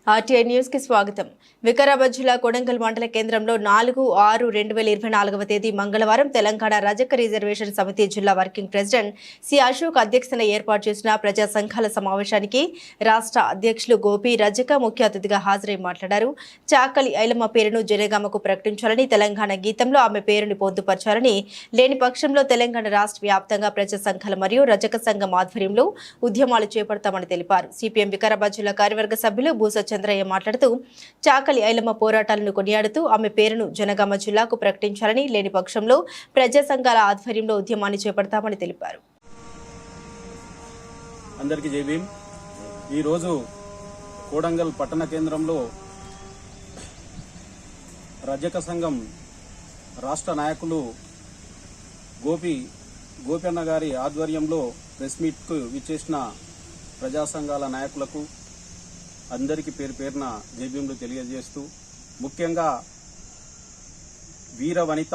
RTI news కి స్వాగతం. వికారాబాద్ జిల్లా కొడంగల్ మండల కేంద్రంలో 4/6/2024వ తేదీ మంగళవారం తెలంగాణ రజక రిజర్వేషన్ సమితి జిల్లా వర్కింగ్ ప్రెసిడెంట్ సి అశోక్ అధ్యక్షతన ఏర్పాటు చేసిన ప్రజా సంఘాల సమావేశానికి రాష్ట్ర అధ్యక్షులు గోపి రజక ముఖ్య అతిథిగా హాజరై మాట్లాడారు. చాకలి ఐలమ్మ పేరును జనగామకు ప్రకటించాలని, తెలంగాణ గీతంలో ఆమె పేరుని పొందుపరచాలని, లేని పక్షంలో తెలంగాణ రాష్ట్ర వ్యాప్తంగా ప్రజా సంఘాల మరియు రజక సంఘం ఆధ్వర్యంలో ఉద్యమాలు చేపడతామని తెలిపారు. సిపిఎం వికారాబాద్ జిల్లా కార్యవర్గ సభ్యులు బూస చంద్రయ్య మాట్లాడుతూ చాకలి ఐలమ్మ పోరాటాలను కొనియాడుతూ ఆమె పేరును జనగామ జిల్లాకు ప్రకటించాలని, లేని పక్షంలో ప్రజా సంఘాల ఆధ్వర్యంలో ఉద్యమాన్ని చేపడతామని తెలిపారు. అందరికీ జై భీమ్. ఈరోజు కోడంగల్ పట్టణ కేంద్రంలో రజక సంఘం రాష్ట్ర నాయకులు గోపి అన్న గారి ఆధ్వర్యంలో ప్రెస్ మీట్కు విచ్చేసిన ప్రజా సంఘాల నాయకులకు అందరికీ పేరు పేరున జై భీములు తెలియజేస్తూ, ముఖ్యంగా వీర వనిత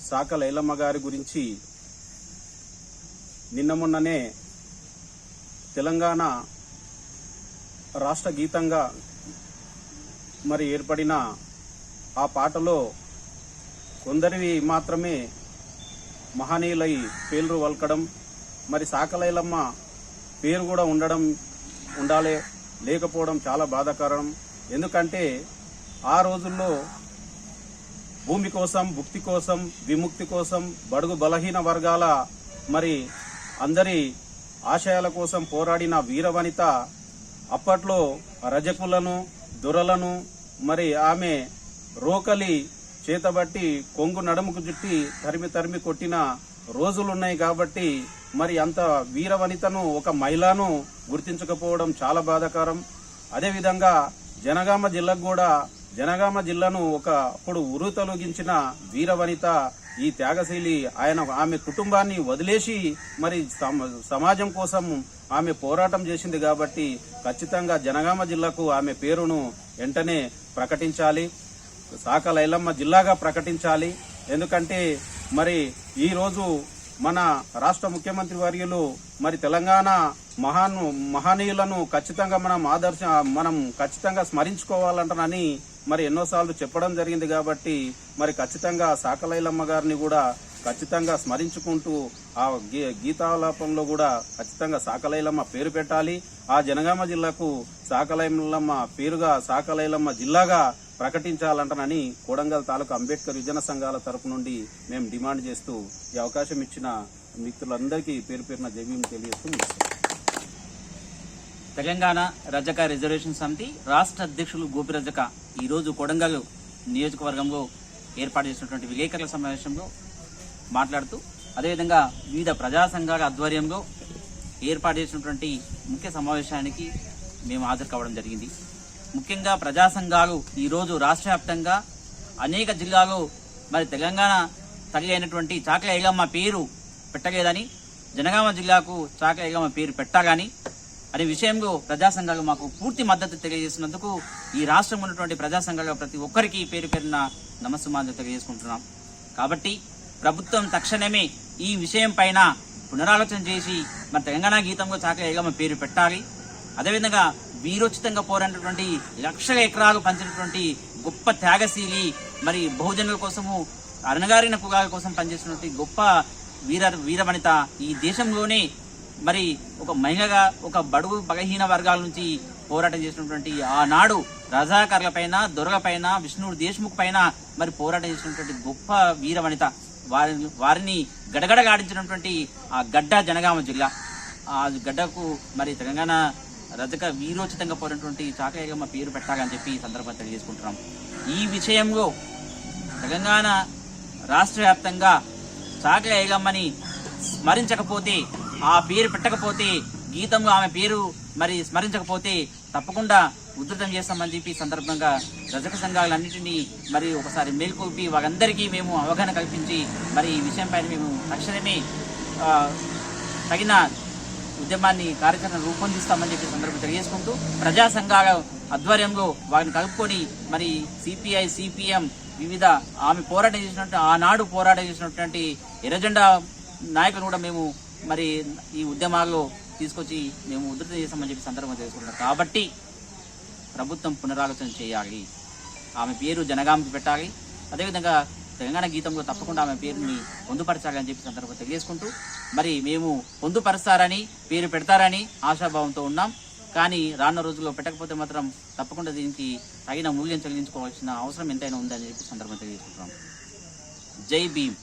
చాకలి ఐలమ్మ గారి గురించి నిన్న మొన్ననే తెలంగాణ రాష్ట్ర గీతంగా మరి ఏర్పడిన ఆ పాటలో కొందరివి మాత్రమే మహనీయులై పేర్లు వల్కడం, మరి చాకలి ఐలమ్మ పేరు కూడా ఉండాలి లేకపోవడం చాలా బాధాకరం. ఎందుకంటే ఆ రోజుల్లో భూమి కోసం, భుక్తి కోసం, విముక్తి కోసం, బడుగు బలహీన వర్గాల మరి అందరి ఆశయాల కోసం పోరాడిన వీరవనిత అప్పట్లో రజకులను, దొరలను మరి ఆమె రోకలి చేతబట్టి కొంగు నడుముకు చుట్టి తరిమి కొట్టిన రోజులున్నాయి. కాబట్టి మరి అంత వీరవనితను, ఒక మహిళను గుర్తించకపోవడం చాలా బాధాకరం. అదేవిధంగా జనగామ జిల్లాకు కూడా, జనగామ జిల్లాను అప్పుడు ఉరుతొలగించిన వీరవనిత, ఈ త్యాగశీలి ఆమె కుటుంబాన్ని వదిలేసి మరి సమాజం కోసం ఆమె పోరాటం చేసింది. కాబట్టి ఖచ్చితంగా జనగామ జిల్లాకు ఆమె పేరును వెంటనే ప్రకటించాలి, చాకలి ఐలమ్మ జిల్లాగా ప్రకటించాలి. ఎందుకంటే మరి ఈరోజు మన రాష్ట్ర ముఖ్యమంత్రి వర్యులు మరి తెలంగాణ మహనీయులను ఖచ్చితంగా మనం ఖచ్చితంగా స్మరించుకోవాలంటనని మరి ఎన్నోసార్లు చెప్పడం జరిగింది. కాబట్టి మరి ఖచ్చితంగా చాకలి ఐలమ్మ గారిని కూడా ఖచ్చితంగా స్మరించుకుంటూ ఆ గీతాలాపంలో కూడా ఖచ్చితంగా చాకలి ఐలమ్మ పేరు పెట్టాలి. ఆ జనగామ జిల్లాకు చాకలి ఐలమ్మ పేరుగా చాకలి ఐలమ్మ జిల్లాగా ప్రకటించాలంటనని కొడంగల్ తాలూకా అంబేద్కర్ యువజన సంఘాల తరపు నుండి మేము డిమాండ్ చేస్తూ ఈ అవకాశం ఇచ్చిన మిత్రులందరికీ పేరు పేరున జై భీమ్ తెలియజేస్తూ తెలంగాణ రజక రిజర్వేషన్ సమితి రాష్ట్ర అధ్యక్షులు గోపి రజక ఈరోజు కొడంగల్ నియోజకవర్గంలో ఏర్పాటు చేసినటువంటి విలేకరుల సమావేశంలో మాట్లాడుతూ, అదేవిధంగా వివిధ ప్రజా సంఘాల ఆధ్వర్యంలో ఏర్పాటు చేసినటువంటి ముఖ్య సమావేశానికి మేము హాజరు కావడం జరిగింది. ముఖ్యంగా ప్రజా సంఘాలు ఈరోజు రాష్ట్ర వ్యాప్తంగా అనేక జిల్లాలో మరి తెలంగాణ తల్లి అయినటువంటి చాకలి ఐలమ్మ పేరు పెట్టలేదని, జనగామ జిల్లాకు చాకలి ఐలమ్మ పేరు పెట్టాలని అనే విషయంలో ప్రజా సంఘాలు మాకు పూర్తి మద్దతు తెలియజేసినందుకు ఈ రాష్ట్రం ఉన్నటువంటి ప్రజా సంఘాలు ప్రతి ఒక్కరికి పేరు పేరున నమస్సుమాంజలు తెలియజేసుకుంటున్నాం. కాబట్టి ప్రభుత్వం తక్షణమే ఈ విషయం పైన పునరాలోచన చేసి మరి తెలంగాణ గీతంలో చాకలి ఐలమ్మ పేరు పెట్టాలి. అదేవిధంగా వీరోచితంగా పోరాడినటువంటి లక్షల ఎకరాలు పంచినటువంటి గొప్ప త్యాగశీలి, మరి బహుజనుల కోసము అరణగారిన కులాల కోసం పనిచేసినటువంటి గొప్ప వీరవనిత ఈ దేశంలోనే మరి ఒక మహిళగా, ఒక బడుగు బలహీన వర్గాల నుంచి పోరాటం చేసినటువంటి ఆనాడు రజాకారులపైన, దొరలపైన, విష్ణుడు దేశ్ముఖ్ పైన మరి పోరాటం చేసినటువంటి గొప్ప వీరవనిత, వారిని గడగడగాడించినటువంటి ఆ గడ్డ జనగామ జిల్లా. ఆ గడ్డకు మరి తెలంగాణ రజక వీరోచితంగా పోయినటువంటి చాకలి ఐలమ్మ పేరు పెట్టాలని చెప్పి ఈ సందర్భంగా తెలియజేసుకుంటున్నాం. ఈ విషయంలో తెలంగాణ రాష్ట్ర వ్యాప్తంగా చాకలి ఐలమ్మని స్మరించకపోతే, ఆ పేరు పెట్టకపోతే, గీతంలో ఆమె పేరు మరి స్మరించకపోతే తప్పకుండా ఉధృతం చేస్తామని చెప్పి సందర్భంగా రజక సంఘాలన్నింటినీ మరి ఒకసారి మేల్కొల్పి వారందరికీ మేము అవగాహన కల్పించి మరి ఈ విషయంపై మేము తక్షణమే తగిన ఉద్యమాన్ని కార్యక్రమం రూపొందిస్తామని చెప్పి సందర్భం తెలియజేసుకుంటూ, ప్రజా సంఘాల ఆధ్వర్యంలో వారిని కలుపుకొని మరి సిపిఐ, సిపిఎం వివిధ ఆమె పోరాటం చేసినట్టు ఆనాడు పోరాటం చేసినటువంటి ఎర్రజెండా నాయకులు కూడా మేము మరి ఈ ఉద్యమాల్లో తీసుకొచ్చి మేము ఉధృతం చేస్తామని చెప్పి సందర్భంగా తెలుసుకుంటున్నాం. కాబట్టి ప్రభుత్వం పునరాలోచన చేయాలి. ఆమె పేరు జనగాంకి పెట్టాలి. అదేవిధంగా తెలంగాణ గీతంలో తప్పకుండా ఆమె పేరుని పొందుపరచాలి అని చెప్పి సందర్భంగా తెలియజేసుకుంటూ మరి మేము పొందుపరుస్తారని పేరు పెడతారని ఆశాభావంతో ఉన్నాం. కానీ రానున్న రోజుల్లో పెట్టకపోతే మాత్రం తప్పకుండా దీనికి తగిన మూల్యం చెల్లించుకోవాల్సిన అవసరం ఎంతైనా ఉందని చెప్పి సందర్భంగా తెలియజేసుకుంటున్నాం. జై భీమ్.